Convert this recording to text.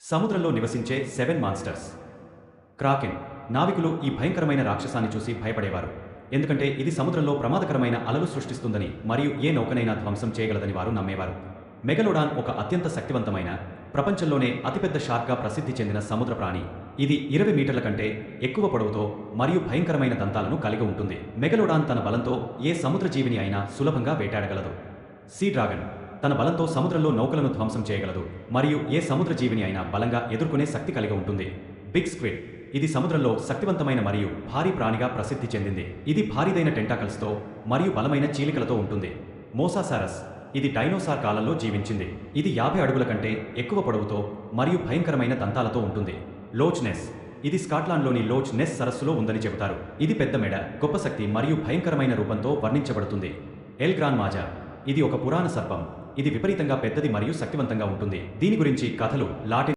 సముద్రంలో నివసించే 7 monsters. Kraken. నావికులు ఈ భయంకరమైన రాక్షసాన్ని చూసి భయపడేవారు. ఎందుకంటే ఇది సముద్రంలో ప్రమాదకరమైన అలలు సృష్టిస్తుందని మరియు ఏ నౌకనైనా ధ్వంసం చేయగలదని వారు నమ్మేవారు. మెగలోడాన్ ఒక అత్యంత శక్తివంతమైన, ప్రపంచంలోనే అతిపెద్ద షార్క్గా ప్రసిద్ధి చెందిన సముద్ర ప్రాణి. ఇది 20 మీటర్ల కంటే ఎక్కువ పొడవుతో మరియు భయంకరమైన దంతాలను కలిగి ఉంటుంది. మెగలోడాన్ తన బలంతో ఏ సముద్ర జీవిని అయినా సులభంగా వేటాడగలదు. See dragon. తన బలంతో సముద్రంలో నౌకలను ధ్వంసం చేయగలదు మరియు ఏ సముద్ర జీవిని అయినా బలంగా ఎదుర్కొనే శక్తి కలిగి ఉంటుంది. Big squid. ఇది సముద్రంలో శక్తివంతమైన మరియు భారీ ప్రాణిగా ప్రసిద్ధి చెందింది. ఇది భారీదైన టెంటాకల్స్తో మరియు బలమైన చీలికలతో ఉంటుంది. మోసాసారస్. ఇది డైనోసార్ కాలంలో జీవించింది. ఇది 50 అడుగుల కంటే ఎక్కువ పొడవుతో మరియు భయంకరమైన దంతాలతో ఉంటుంది. Loch Ness. ఇది స్కాట్లాండ్లోని లోచ్ నెస్ సరస్సులో ఉందని చెబుతారు. ఇది పెద్ద మెడ, గొప్ప శక్తి మరియు భయంకరమైన రూపంతో వర్ణించబడుతుంది. ఎల్ గ్రాన్ మాజా. ఇది ఒక పురాణ సర్పం. ఇది విపరీతంగా పెద్దది మరియు శక్తివంతంగా ఉంటుంది. దీని గురించి కథలు లాటిన్